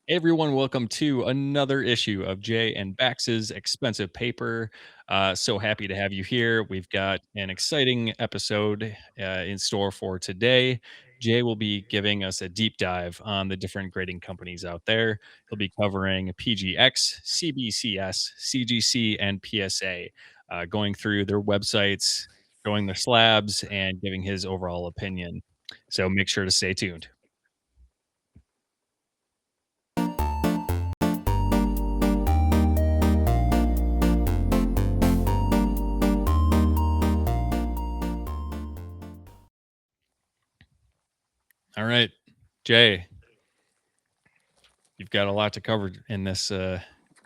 Hey everyone, welcome to another issue of Jay and Bax's Expensive Paper. So happy to have you here. We've got an exciting episode in store for today. Jay will be giving us a deep dive on the different grading companies out there. He'll be covering PGX, CBCS, CGC, and PSA, going through their websites, showing the slabs, and giving his overall opinion. So make sure to stay tuned. All right, Jay, you've got a lot to cover in this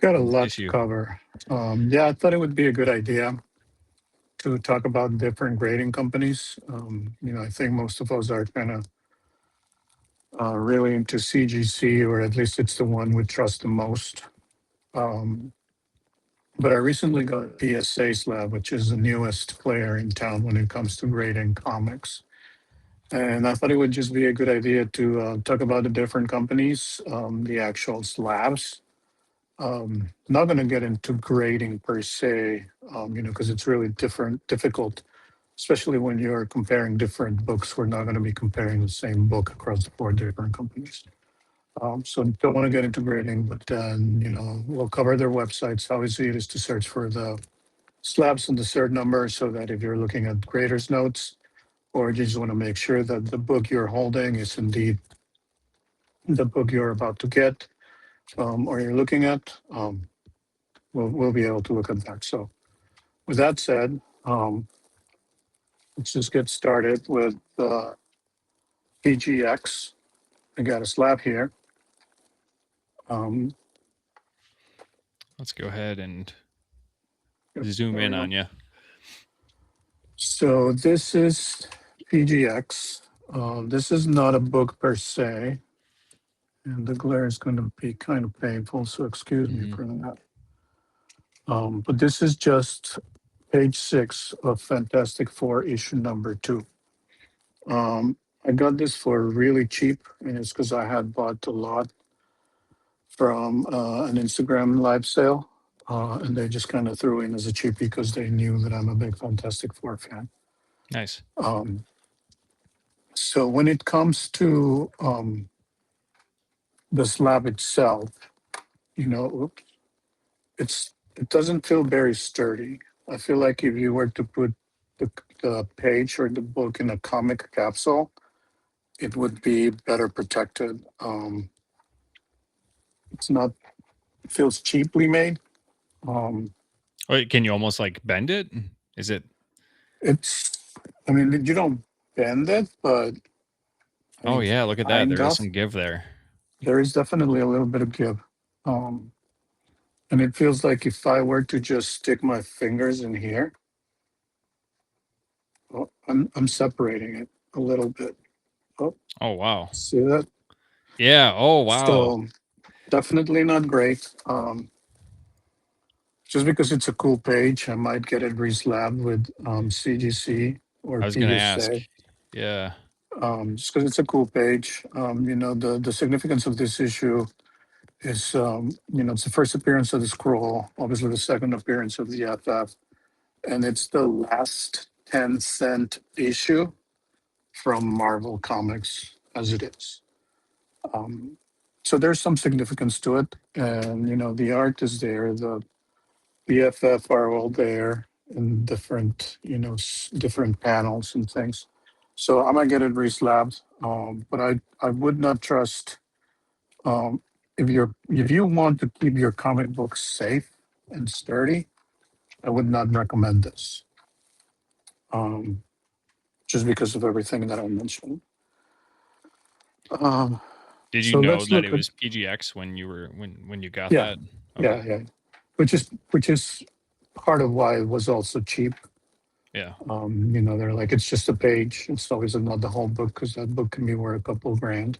Got a in this lot to issue. cover. Yeah, I thought it would be a good idea to talk about different grading companies. I think most of us are kind of really into CGC, or at least it's the one we trust the most. Um, but I recently got PSA Slab, which is the newest player in town when it comes to grading comics. And I thought it would just be a good idea to talk about the different companies, the actual slabs. Not going to get into grading per se, because it's really difficult, especially when you're comparing different books. We're not going to be comparing the same book across the four different companies. So don't want to get into grading, but we'll cover their websites. How easy it is to search for the slabs and the cert number, so that if you're looking at graders notes, or you just want to make sure that the book you're holding is indeed the book you're about to get, or you're looking at. We'll be able to look at that. So with that said, let's just get started with PGX. I got a slab here. Um, Let's go ahead and yep, zoom there we in go. on you. So this is PGX. This is not a book per se, and the glare is going to be kind of painful, so excuse me Hmm. for that. But this is just page 6 of Fantastic Four issue number 2. Um, I got this for really cheap, and it's because I had bought a lot from an Instagram live sale, and they just kind of threw in as a cheapie because they knew that I'm a big Fantastic Four fan. Nice. Um, so when it comes to the slab itself, oops, it doesn't feel very sturdy. I feel like if you were to put the page or the book in a comic capsule, it would be better protected. It's not, it feels cheaply made. Um, Wait, can you almost like bend it? Is it? it's, I mean, you don't bend it, but I Oh mean, yeah, look at that. kind There is of. some give there. There is definitely a little bit of give. Um, and it feels like if I were to just stick my fingers in here, oh, I'm separating it a little bit. Oh, Oh wow. see that? Yeah. Oh wow. So definitely not great. Just because it's a cool page, I might get it reslabbed with CGC or I was gonna ask. PSA. Yeah. Just because it's a cool page. The significance of this issue is, it's the first appearance of the scroll, obviously the second appearance of the FF, and it's the last 10-cent issue from Marvel Comics as it is. Um, so there's some significance to it, and the art is there, the BFF are all there in different, different panels and things. So I'm gonna get it reslabbed, but I would not trust, if you want to keep your comic books safe and sturdy, I would not recommend this, um, just because of everything that I mentioned. Um, Did you so know let's that it look at, was PGX when you were when you got yeah, that? Okay. yeah, yeah, which is part of why it was also cheap. Yeah. They're like, it's just a page. It's always not the whole book, because that book can be worth a couple of grand.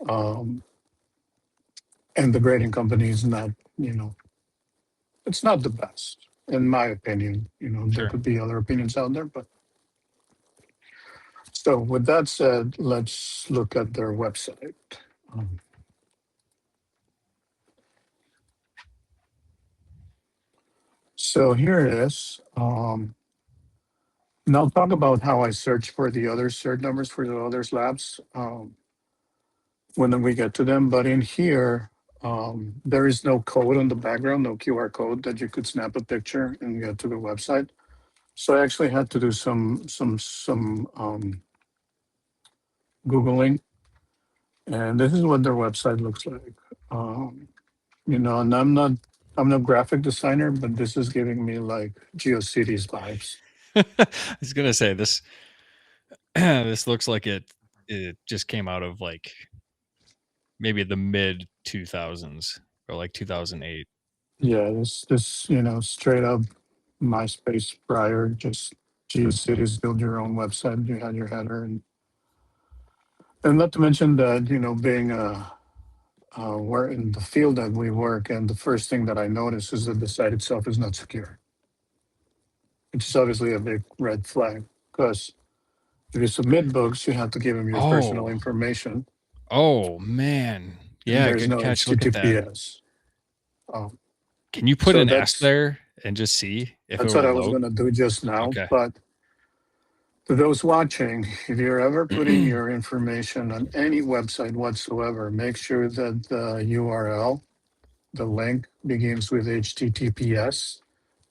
Um, and the grading company is not, it's not the best, in my opinion. There Sure. could be other opinions out there, but so with that said, let's look at their website. Um, So here it is. And I'll talk about how I search for the other cert numbers for the other slabs when we get to them. But in here, there is no code on the background, no QR code that you could snap a picture and get to the website. So I actually had to do some Googling, and this is what their website looks like. Um, and I'm no graphic designer, but this is giving me like GeoCities vibes. I was gonna say this. This looks like it just came out of like maybe the mid 2000s or like 2008. Yeah, this straight up MySpace prior, just GeoCities, build your own website. You had your header, and not to mention that being we're in the field that we work, and the first thing that I notice is that the site itself is not secure, which is obviously a big red flag because if you submit books, you have to give them your personal Oh, information, oh man, and yeah, there's good no catch. Look at that. HTTPS. Um, Can you put so an S that's there and just see if it that's what will I was load? going to do just now. Okay. But to those watching, if you're ever putting your information on any website whatsoever, make sure that the URL, the link begins with HTTPS.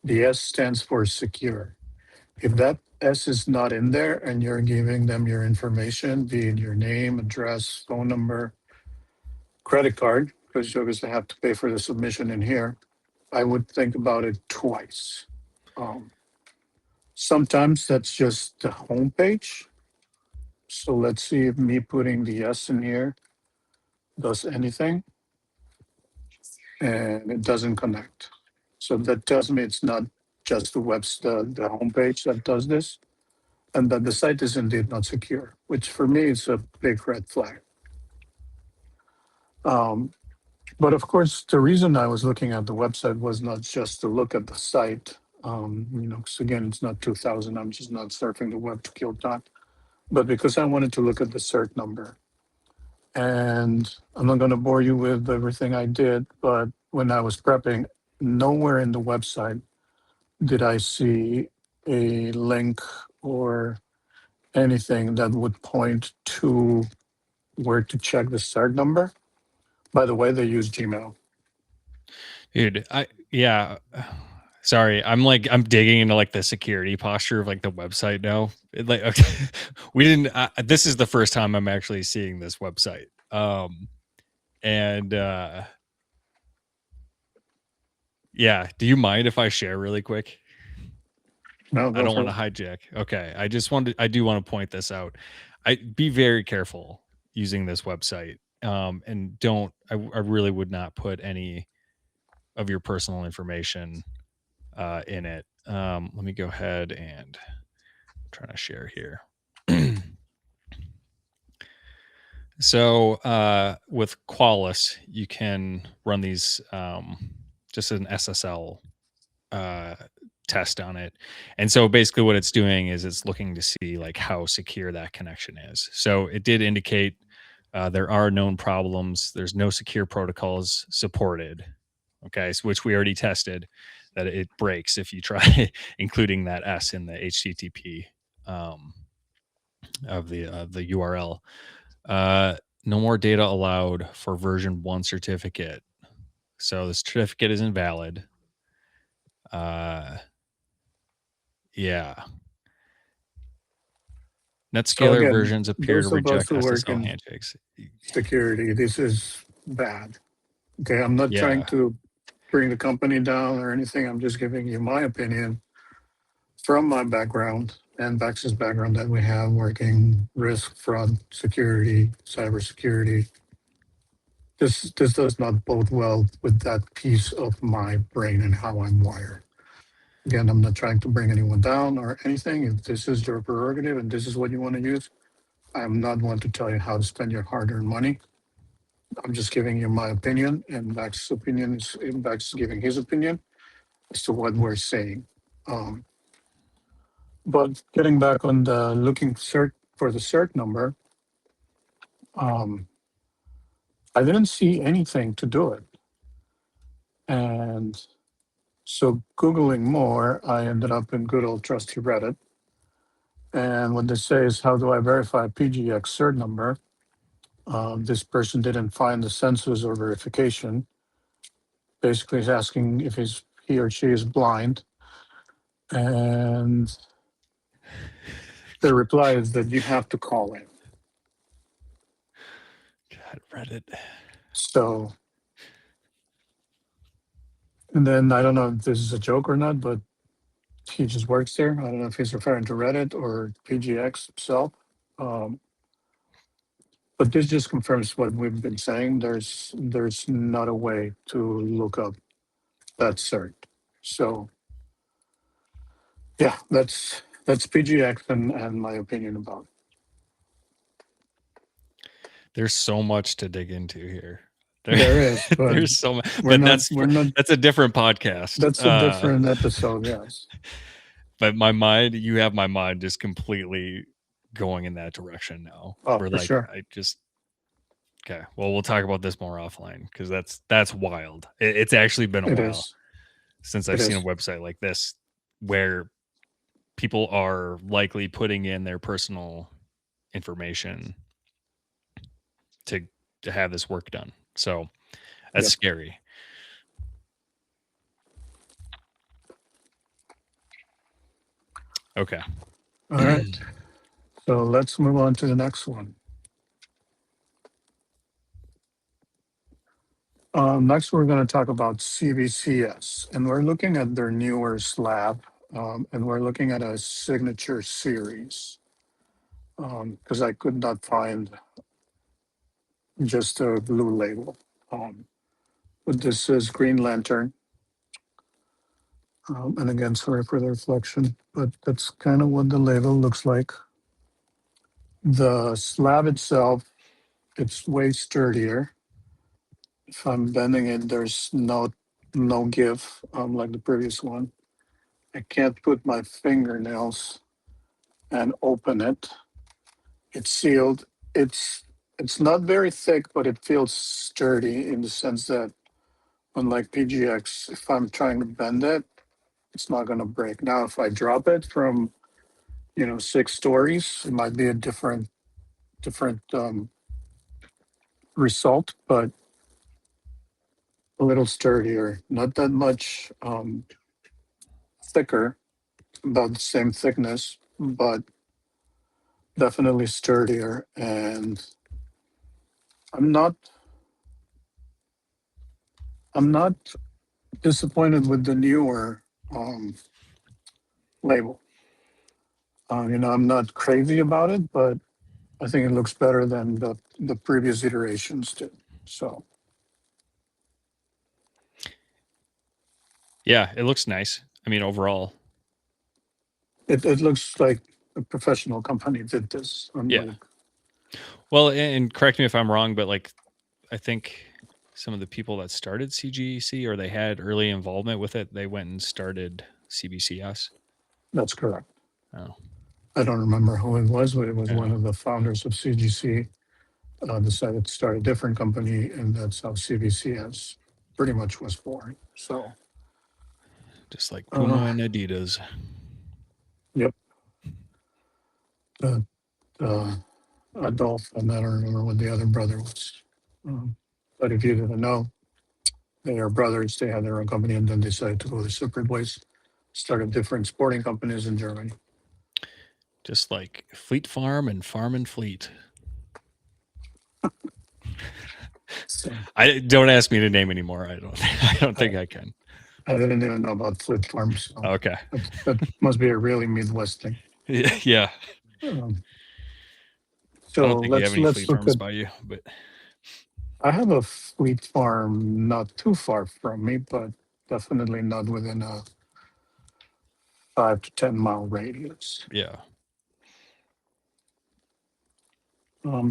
The S stands for secure. If that S is not in there and you're giving them your information, be it your name, address, phone number, credit card, because you obviously have to pay for the submission in here, I would think about it twice. Um, Sometimes that's just the homepage. So let's see if me putting the S in here does anything, and it doesn't connect. So that tells me it's not just the homepage that does this, and that the site is indeed not secure, which for me is a big red flag. Um, but of course, the reason I was looking at the website was not just to look at the site. Because again, it's not 2000. I'm just not surfing the web to kill time, but because I wanted to look at the cert number. And I'm not going to bore you with everything I did, but when I was prepping, nowhere in the website did I see a link or anything that would point to where to check the cert number. By the way, they use Gmail. Dude, yeah. Sorry, I'm digging into like the security posture of like the website now. Like okay, we didn't. This is the first time I'm actually seeing this website. And yeah, do you mind if I share really quick? No, I go don't for want it. to hijack. Okay, I do want to point this out. I be very careful using this website. And don't. I really would not put any of your personal information in it. Let me go ahead and I'm trying to share here. So with Qualys, you can run these just an SSL uh, test on it. And so basically what it's doing is it's looking to see like how secure that connection is. So it did indicate there are known problems. There's no secure protocols supported. Okay, so which we already tested that it breaks if you try including that S in the HTTP um, of the URL. Uh, no more data allowed for version 1 certificate. So the certificate is invalid. Uh, yeah. So NetScaler again, versions appear to those of us reject who work SSL in handshakes. security, this is bad. Okay, I'm not trying Yeah. to bring the company down or anything. I'm just giving you my opinion from my background and Bax's background that we have working risk, fraud, security, cybersecurity. This does not bode well with that piece of my brain and how I'm wired. Again, I'm not trying to bring anyone down or anything. If this is your prerogative and this is what you want to use, I'm not one to tell you how to spend your hard-earned money. I'm just giving you my opinion, and Bax's giving his opinion as to what we're saying. Um, but getting back on the looking cert for the cert number, um, I didn't see anything to do it. And So Googling more, I ended up in good old trusty Reddit. And what they say is, how do I verify PGX cert number? This person didn't find the census or verification. Basically, he's asking if he or she is blind. And the reply is that you have to call in. God, Reddit. So, and then I don't know if this is a joke or not, but he just works there. I don't know if he's referring to Reddit or PGX itself. Um, but this just confirms what we've been saying. There's not a way to look up that cert. So yeah, that's PGX and my opinion about it. There's so much to dig into here. There is, but There's so much, we're but not we're not that's a different podcast. that's a different episode, yes. But my mind, you have my mind just completely going in that direction now. Oh, We're for like, sure. I just okay. Well, we'll talk about this more offline because that's wild. It's actually been a It while is. since It I've seen a is. website like this where people are likely putting in their personal information to to have this work done. So that's Yep. scary. Okay. All right. So let's move on to the next one. Next, we're going to talk about CBCS, and we're looking at their newer slab, and we're looking at a signature series because I could not find just a blue label. Um, but this is Green Lantern. And again, sorry for the reflection, but that's kind of what the label looks like. The slab itself, it's way sturdier. If I'm bending it, there's no give like the previous one. I can't put my fingernails and open it. It's sealed. It's it's not very thick, but it feels sturdy in the sense that unlike PGX, if I'm trying to bend it, it's not going to break. Now, if I drop it from 6 stories, it might be a different result, but a little sturdier. Not that much thicker, about the same thickness, but definitely sturdier. And I'm not I'm not disappointed with the newer um, label. I'm not crazy about it, but I think it looks better than the previous iterations did. So Yeah, it looks nice. I mean, overall, it looks like a professional company did this, yeah. unlike Well, and correct me if I'm wrong, but like I think some of the people that started CGC or they had early involvement with it, they went and started CBCS. that's correct. Oh, I don't remember who it was, but it was yeah. one of the founders of CGC decided to start a different company, and that's how CBCS pretty much was born. So, Just like Puma uh, and Adidas. yep, uh, uh, Adolf, and I don't remember what the other brother was. But if you didn't know, they are brothers. They had their own company and then decided to go their separate ways, started different sporting companies in Germany. Just like Fleet Farm and Farm and Fleet. So I don't ask me to name anymore. I don't I don't I, think I can. I didn't even know about flip farms. So Okay. that must be a really Midwest thing. Yeah. Um, I so don't think you have let's any let's fleet look farms at. by you, but I have a fleet farm not too far from me, but definitely not within a 5 to 10 mile radius. yeah.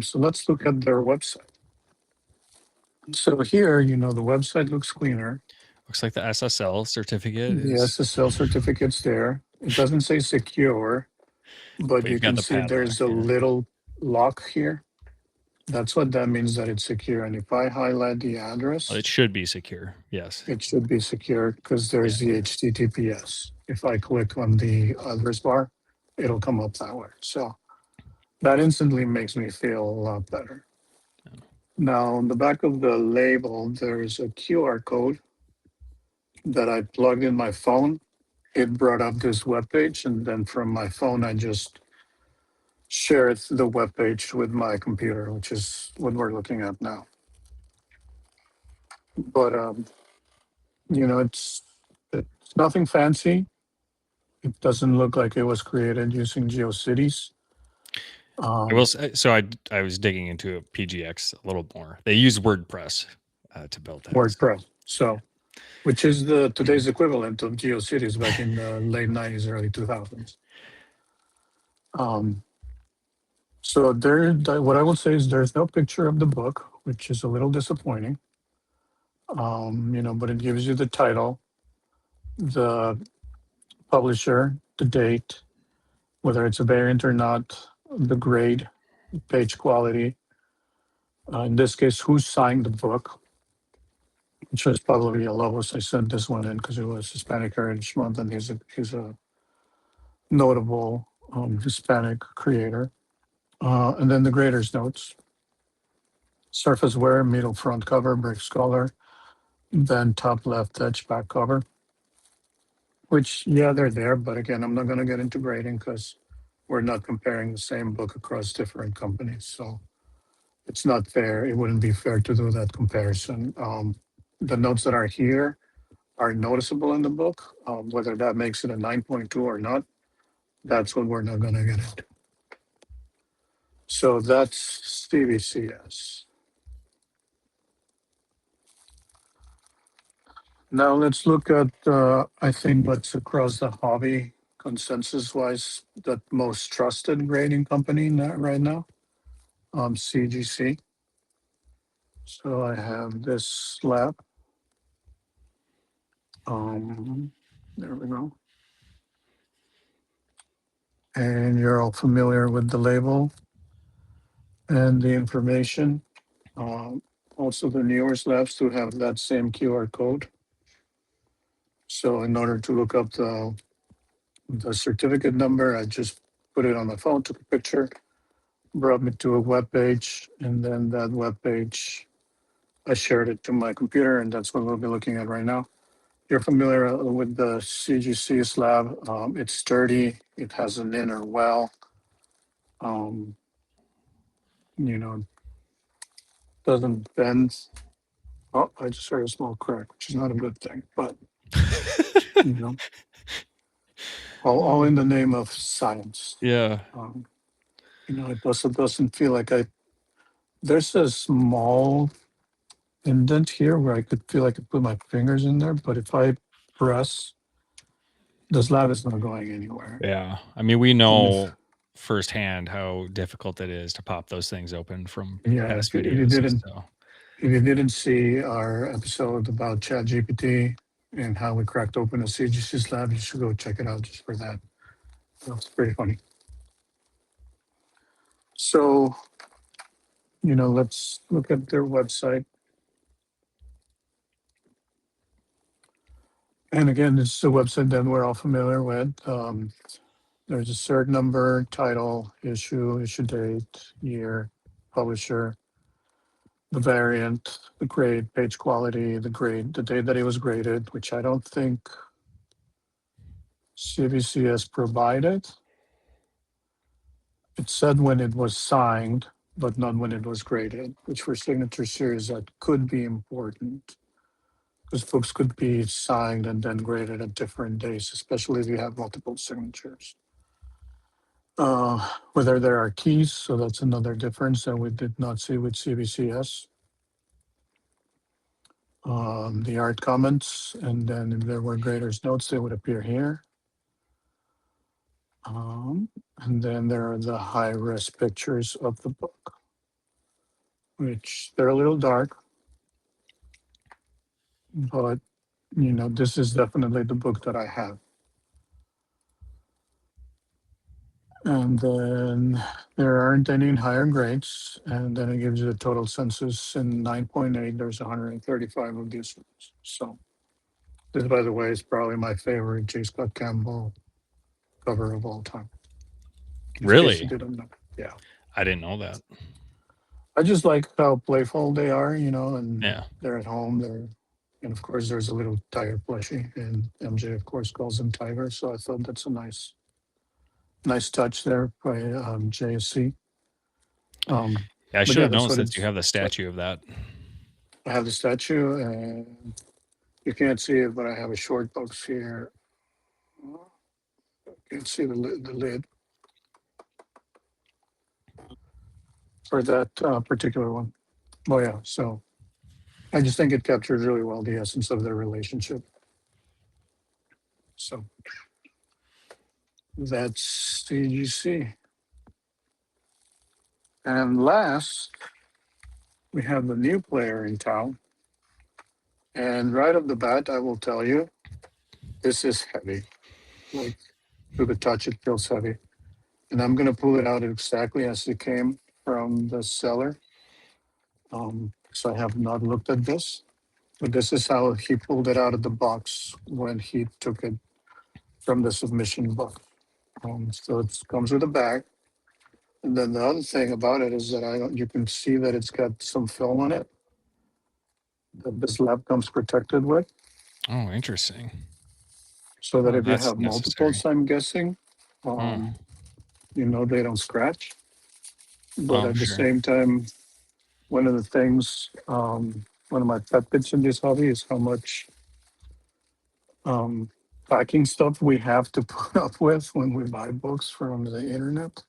So let's look at their website. So here, the website looks cleaner. Looks like the SSL certificate The is, SSL certificate's there. It doesn't say secure, but but you you've got can the see padlock. there's a Yeah. little lock here. That's what that means, that it's secure. And if I highlight the Well, it address, should be secure. Yes. it should be secure because Yeah. there's the HTTPS. If I click on the address bar, it'll come up that way. So that instantly makes me feel a lot better. Now, on the back of the label, there's a QR code that I plugged in my phone. It brought up this web page, and then from my phone, I just shared the web page with my computer, which is what we're looking at now. But it's nothing fancy. It doesn't look like it was created using GeoCities. I will Um, say, so I was digging into a PGX a little more. They use WordPress to build that. So, WordPress. So, which is the today's equivalent of GeoCities back in the late '90s, early 2000s. Um, so what I will say is there's no picture of the book, which is a little disappointing. But it gives you the title, the publisher, the date, whether it's a variant or not, the grade, page quality. In this case, who signed the book, which was probably Villalobos. I sent this one in because it was Hispanic Heritage Month, and he's a notable Hispanic creator. And then the grader's notes: surface wear, middle front cover, bricks color, then top left edge back cover. Which, yeah, they're there, but again, I'm not going to get into grading because we're not comparing the same book across different companies. So it's not fair. It wouldn't be fair to do that comparison. The notes that are here are noticeable in the book. Whether that makes it a 9.2 or not, that's what we're not going to get into. So that's CBCS. Now let's look at, I think, what's across the hobby consensus wise, the most trusted grading company right now, CGC. So I have this slab. Um, there we go. And you're all familiar with the label and the information. Um, Also, the newer slabs do have that same QR code. So in order to look up the certificate number, I just put it on my phone, took a picture, brought me to a web page, and then that web page, I shared it to my computer, and that's what we'll be looking at right now. You're familiar with the CGC slab. It's sturdy. It has an inner well. Um, you know, doesn't bend. Oh, I just heard a small crack, which is not a good thing. But you know, all in the name of science. yeah. Um, it doesn't feel like I. There's a small indent here where I could feel I could put my fingers in there, but if I press, the slab is not going anywhere. Yeah. I mean, we And if know firsthand how difficult it is to pop those things open from yeah, past if you videos. didn't So, if you didn't see our episode about ChatGPT and how we cracked open a CGC slab, you should go check it out just for that. It's pretty funny. So, let's look at their website. And again, this is a website that we're all familiar with. There's a cert number, title, issue date, year, publisher, the variant, the grade, page quality, the grade, the date that it was graded, which I don't think CBCS provided. It said when it was signed, but not when it was graded, which for signature series that could be important because books could be signed and then graded at different days, especially if you have multiple signatures. Whether there are keys, so that's another difference that we did not see with CBCS. The art comments, and then if there were graders notes, they would appear here. And then there are the high res pictures of the book, which they're a little dark, but this is definitely the book that I have. And then there aren't any in higher grades. And then it gives you the total census in 9.8. There's 135 of these ones. So this, by the way, is probably my favorite J. Scott Campbell cover of all time. In case you Really? didn't know. Yeah. I didn't know that. I just like how playful they are, you know, and Yeah. they're at home. And of course, there's a little tiger plushie, and MJ, of course, calls him Tiger. So I thought that's a nice touch there by JSC. Um, Yeah, I but should yeah, have that's known what since you it's. have the statue of that. I have the statue, and you can't see it, but I have a short box here. You can see the lid for that particular one. Oh yeah, so I just think it captures really well the essence of their relationship. So that's CGC. And last, we have the new player in town. And right off the bat, I will tell you, this is heavy. Like to the touch, it feels heavy. And I'm going to pull it out exactly as it came from the seller. So I have not looked at this, but this is how he pulled it out of the box when he took it from the submission box. So it comes with a bag. And then the other thing about it is that you can see that it's got some film on it that this lab comes protected with. Oh, interesting. So that Oh, if you that's have necessary. multiples, I'm guessing, Oh, um, they don't scratch. But oh, at the sure. same time, one of the things, one of my pet peeves in this hobby is how much um, packing stuff we have to put up with when we buy books from the internet.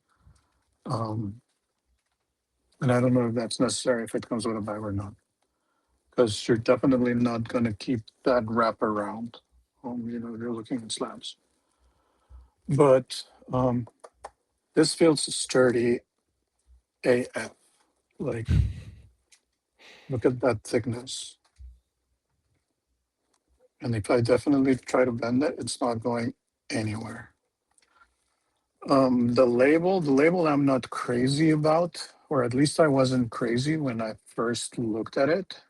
Um, and I don't know if that's necessary if it comes with a bag or not, because you're definitely not going to keep that wrap around. If you're looking at slabs. But this feels sturdy AF. Like, look at that thickness. And if I definitely try to bend it, it's not going anywhere. The label I'm not crazy about, or at least I wasn't crazy when I first looked at it.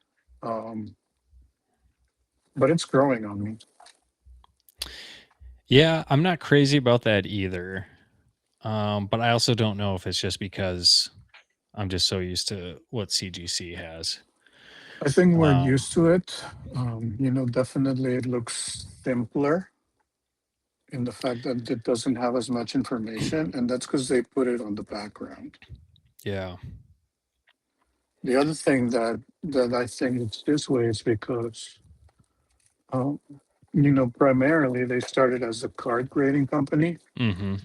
Um, but it's growing on me. Yeah, I'm not crazy about that either. But I also don't know if it's just because I'm just so used to what CGC has. I think we're Um, used to it. Definitely it looks simpler in the fact that it doesn't have as much information, and that's because they put it on the background. yeah. The other thing that I think it's this way is because um, primarily they started as a card grading company, Mhm.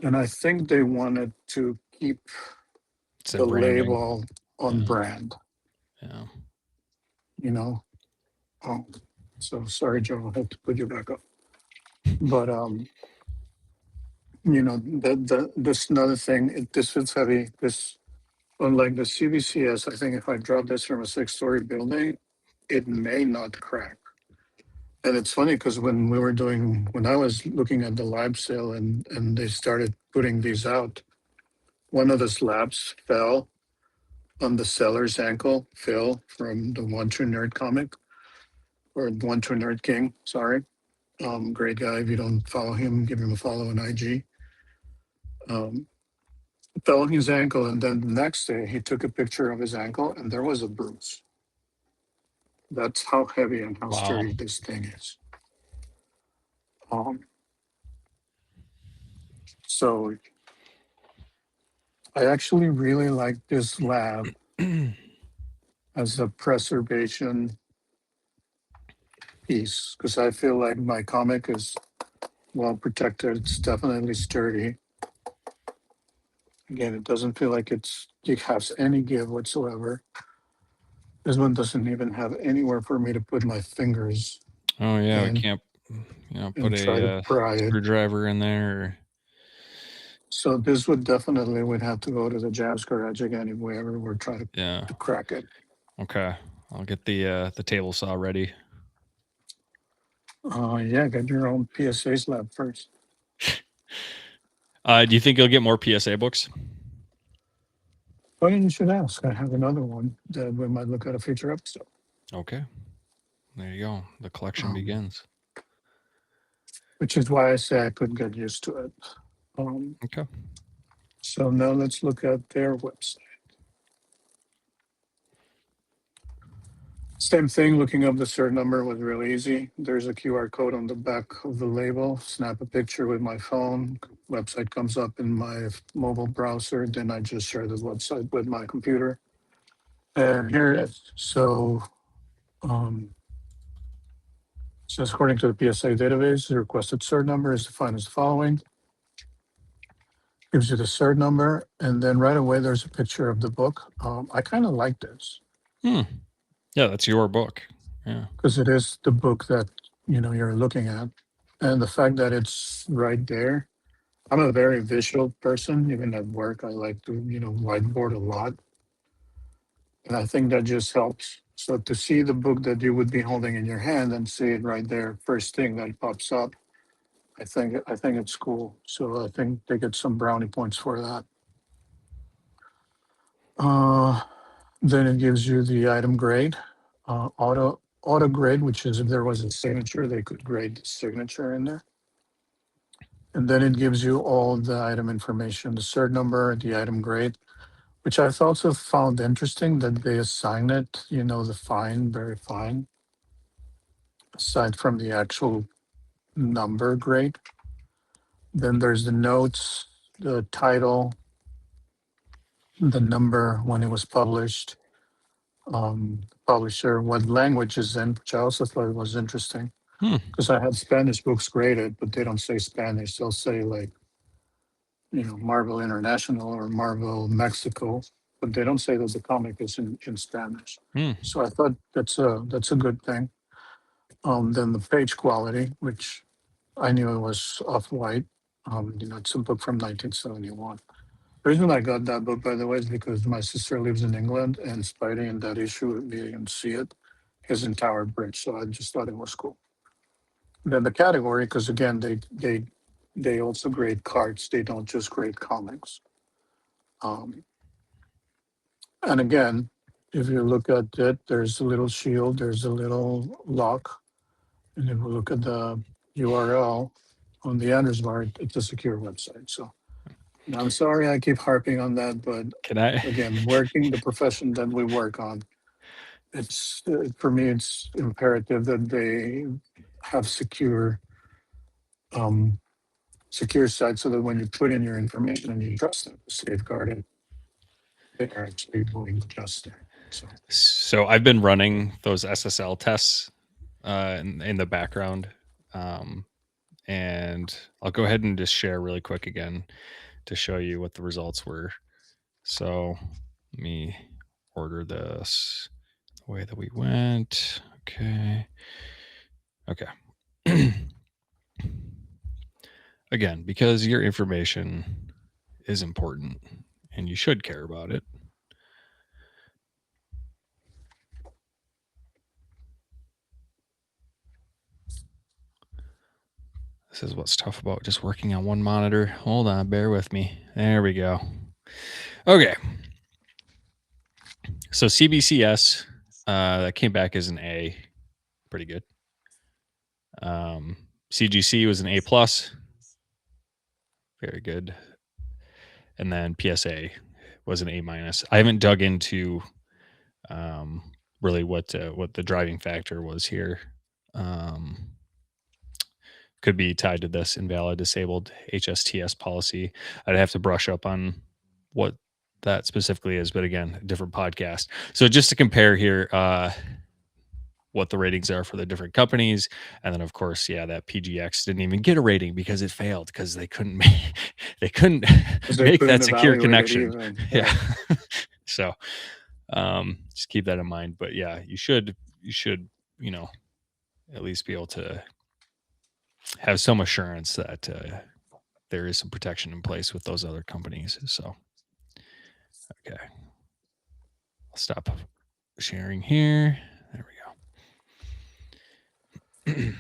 and I think they wanted to keep It's their the branding. label on Yeah. brand, Yeah. you know. Oh, so sorry, Joe, I have to put you back up. But this another thing. This feels heavy. This unlike the CBCS, I think if I drop this from a six-story building, it may not crack. And it's funny because when I was looking at the lab sale and they started putting these out, one of the slabs fell on the seller's ankle, Phil from the One True Nerd comic, or One True Nerd King, sorry. Great guy. If you don't follow him, give him a follow on IG. Um, fell on his ankle, and then the next day he took a picture of his ankle, and there was a bruise. That's how heavy and how Wow. sturdy this thing is. Um, so I actually really like this lab as a preservation piece because I feel like my comic is well protected. It's definitely sturdy. Again, it doesn't feel like it has any give whatsoever. This one doesn't even have anywhere for me to put my fingers Oh, yeah, we in can't, put and try to a, pry it. screwdriver in there. So this would have to go to the Jazz Garage again if we ever were trying Yeah. to crack it. Okay. I'll get the table saw ready. Yeah, get your own PSA slab first. Do you think you'll get more PSA books? Funny you should ask. I have another one that we might look at a future episode. Okay, there you go. The collection Um, begins. which is why I say I could get used to it. Um, Okay. so now let's look at their website. Same thing, looking up the cert number was really easy. There's a QR code on the back of the label. Snap a picture with my phone. Website comes up in my mobile browser. Then I just share this website with my computer. And here it is. Um, says according to the PSA database, the requested cert number is defined as the following. Gives you the cert number, and then right away there's a picture of the book. I kind of like this Hmm. Yeah, that's your book. Yeah. because it is the book that you're looking at, and the fact that it's right there. I'm a very visual person. Even at work, I like to whiteboard a lot, and I think that just helps. So to see the book that you would be holding in your hand and see it right there, first thing that pops up, I think it's cool. So I think they get some brownie points for that. Uh, then it gives you the item grade, auto grade, which is if there was a signature, they could grade the signature in there. And then it gives you all the item information, the cert number, the item grade, which I've also found interesting that they assign it, the fine, very fine, aside from the actual number grade. Then there's the notes, the title, the number when it was published, publisher, what language is in, which I also thought was interesting Hmm. because I had Spanish books graded, but they don't say Spanish. They'll say like, Marvel International or Marvel Mexico, but they don't say that the comic is in Spanish. Hmm. So I thought that's a good thing. Then the page quality, which I knew it was off white. It's a book from 1971. The reason I got that book, by the way, is because my sister lives in England, and Spidey in that issue, we didn't see it, is in Tower Bridge. So I just thought it was cool. Then the category, because again, they also grade cards. They don't just grade comics. Um, and again, if you look at it, there's a little shield, there's a little lock, and if we look at the URL on the address bar, it's a secure website. So now I'm sorry I keep harping on that, but Can I? again, working the profession that we work on, it's for me, it's imperative that they have um, secure sites so that when you put in your information and you trust them to safeguard it, they're actually doing just that. So So I've been running those SSL tests in the background, um, and I'll go ahead and just share really quick again to show you what the results were. So let me order this the way that we went. Okay. Okay. Again, because your information is important and you should care about it. This is what's tough about just working on one monitor. Hold on, bear with me. There we go. Okay. So CBCS, that came back as an A. Pretty good. CGC was an A plus. Very good. And then PSA was an A minus. I haven't dug into really what the driving factor was here. Could be tied to this invalid disabled HSTS policy. I'd have to brush up on what that specifically is, but again, different podcast. So just to compare here, what the ratings are for the different companies, and then of course, yeah, that PGX didn't even get a rating because it failed because they couldn't make they couldn't because they make couldn't that secure evaluate it connection. even, Yeah. right? So just keep that in mind. But yeah, you should, you know, at least be able to have some assurance that there is some protection in place with those other companies. So okay, I'll stop sharing here. There we go.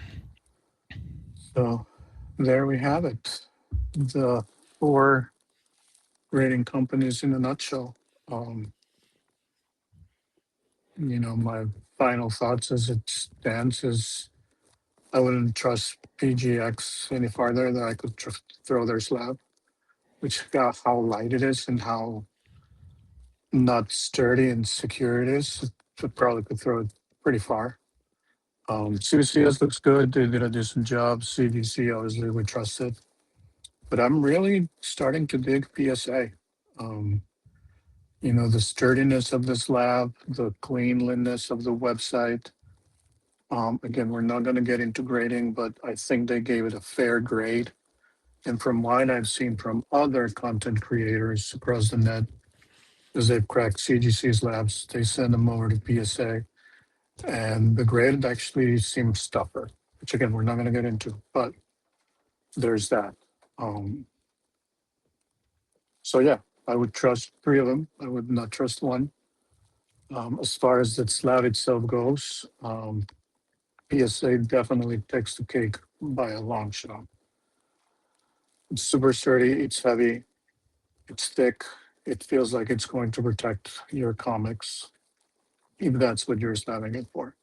So there we have it. The four grading companies in a nutshell. Um, my final thoughts as it stands is I wouldn't trust PGX any farther than I could throw their slab, which got how light it is and how not sturdy and secure it is. It probably could throw it pretty far. CBCS looks good. They did a decent job. CGC, obviously, we trust it. But I'm really starting to dig PSA. Um, the sturdiness of this lab, the cleanliness of the website. Again, we're not going to get into grading, but I think they gave it a fair grade. And from what I've seen from other content creators across the net, as they've cracked CGC's labs, they send them over to PSA. And the grade actually seems tougher, which again, we're not going to get into, but there's that. Um, so yeah, I would trust three of them. I would not trust one. As far as the slab itself goes, PSA definitely takes the cake by a long shot. It's super sturdy, it's heavy, it's thick. It feels like it's going to protect your comics, if that's what you're slabbing it for.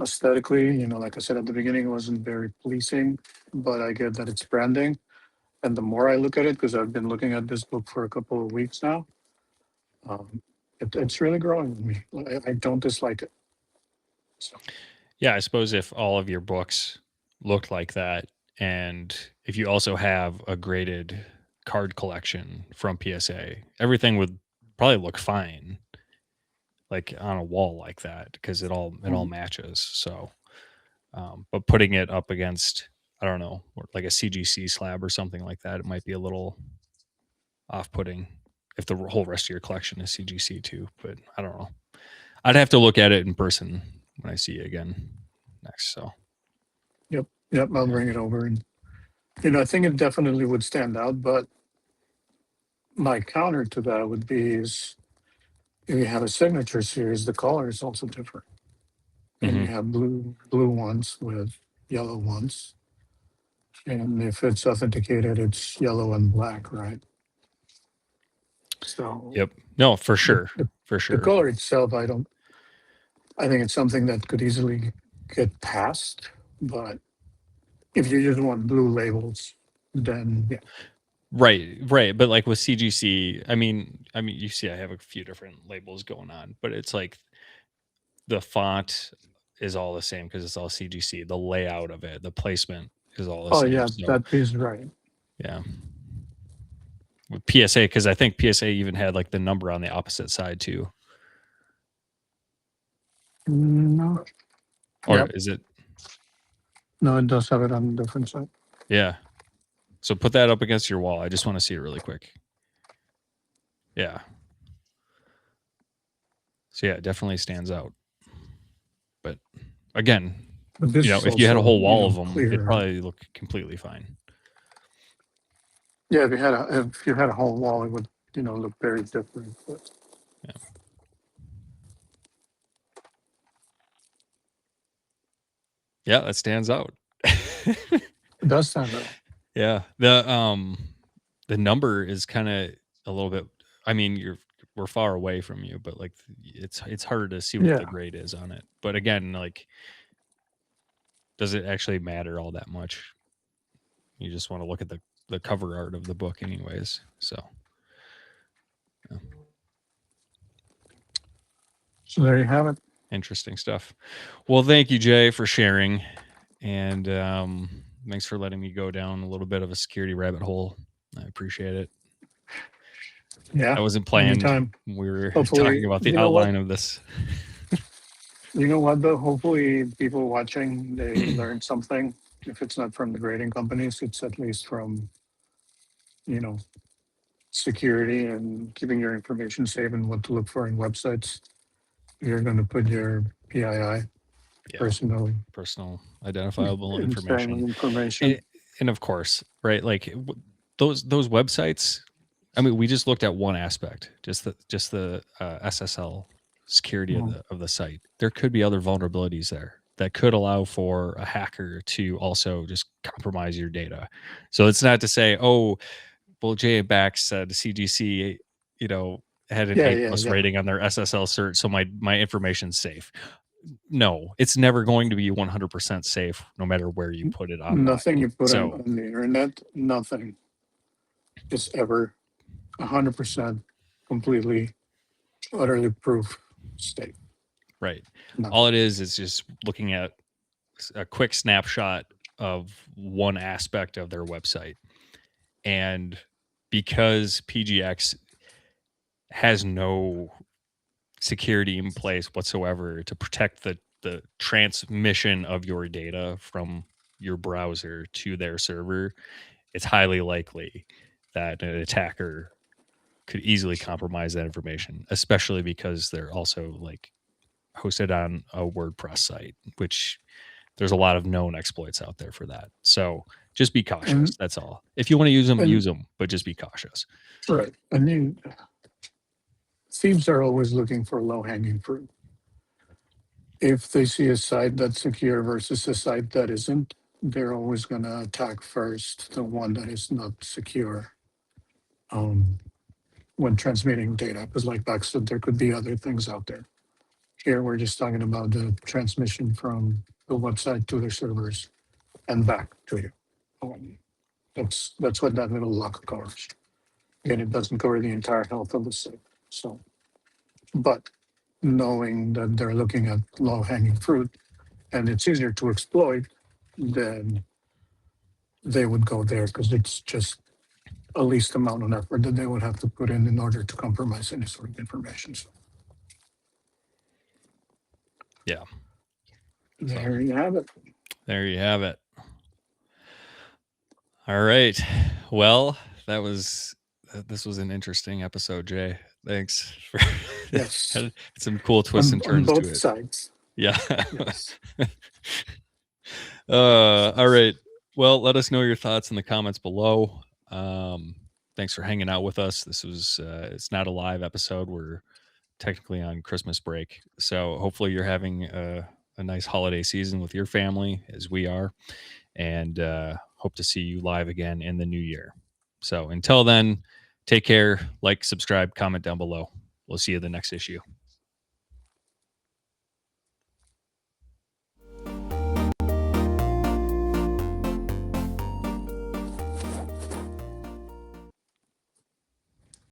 Aesthetically, like I said at the beginning, it wasn't very pleasing, but I get that it's branding. And the more I look at it, because I've been looking at this book for a couple of weeks now, um, it's really growing with me. I don't dislike it. So, Yeah, I suppose if all of your books looked like that, and if you also have a graded card collection from PSA, everything would probably look fine, like on a wall like that, because it all mm, matches. So, but putting it up against, I don't know, like a CGC slab or something like that, it might be a little off-putting if the whole rest of your collection is CGC too. But I don't know. I'd have to look at it in person when I see it again next. So yep, yep, I'll yeah. bring it over. And, I think it definitely would stand out. But my counter to that would be is if you have a signature series, the color is also different. And you Hmm. have blue ones with yellow ones. And if it's authenticated, it's yellow and black, right? So Yep. No, for the, sure. the, For the sure. color itself, I think it's something that could easily get passed. But if you just want blue labels, then yeah. Right, right. But like with CGC, I mean, you see, I have a few different labels going on, but it's like the font is all the same because it's all CGC. The layout of it, the placement is all the Oh same. yeah, So that is right. yeah, with PSA, because I think PSA even had like the number on the opposite side too, No, or yep. is it? No, it does have it on the different side. Yeah. So put that up against your wall. I just want to see it really quick. Yeah. So yeah, it definitely stands out. But again, But this is if you had a also, whole wall of them, it'd clearer. probably look completely fine. Yeah, if you had a whole wall, it would, look very different. But Yeah. Yeah, that stands out. it does stand out. Yeah. The number is kind of a little bit, I mean, we're far away from you, but like it's harder to see what the Yeah. grade is on it. But again, like does it actually matter all that much? You just want to look at the cover art of the book anyways. So, yeah, So there you have it. interesting stuff. Well, thank you, Jay, for sharing, and thanks for letting me go down a little bit of a security rabbit hole. I appreciate it. Yeah. That wasn't planned. Anytime. We were talking Hopefully, about the you know what? outline of this. You know what though? Hopefully people watching, they learn something. If it's not from the grading companies, it's at least from, you know, security and keeping your information safe and what to look for in websites. You're going to put your PII, Yeah, personal personal identifiable information, and information. and of course, right? Like those websites. I mean, we just looked at one aspect, just the SSL security of Mm. the site. There could be other vulnerabilities there that could allow for a hacker to also just compromise your data. So it's not to say, oh, well, Jay Bax said CGC, you know, had an Yeah, A yeah, plus yeah. rating on their SSL cert, so my information's safe. No, it's never going to be 100% safe, no matter where you put it online. Nothing you put So, on the internet, nothing is ever 100% completely, utterly proof state. right, all Nothing. it is just looking at a quick snapshot of one aspect of their website, and because PGX has no security in place whatsoever to protect the transmission of your data from your browser to their server, it's highly likely that an attacker could easily compromise that information, especially because they're also like hosted on a WordPress site, which there's a lot of known exploits out there for that. So just be cautious. And That's all. If you want to use them, but just be cautious. right. I mean, thieves are always looking for low hanging fruit. If they see a site that's secure versus a site that isn't, they're always going to attack first the one that is not secure um, when transmitting data. Because, like Bax said, there could be other things out there. Here, we're just talking about the transmission from the website to their servers and back to you. Um, that's what that little lock covers. Again, it doesn't cover the entire health of the site. So, but knowing that they're looking at low hanging fruit and it's easier to exploit, then they would go there because it's just a least amount of effort that they would have to put in order to compromise any sort of information. So Yeah. So there you have it. there you have it. All right. Well, that was this was an interesting episode, Jay. Thanks for Yes, had some cool twists and on turns to both it. sides. Yeah. Yes. All right. Well, let us know your thoughts in the comments below. Thanks for hanging out with us. This was it's not a live episode. We're technically on Christmas break. So hopefully you're having a nice holiday season with your family as we are, and hope to see you live again in the new year. So until then, take care, like, subscribe, comment down below. We'll see you in the next issue.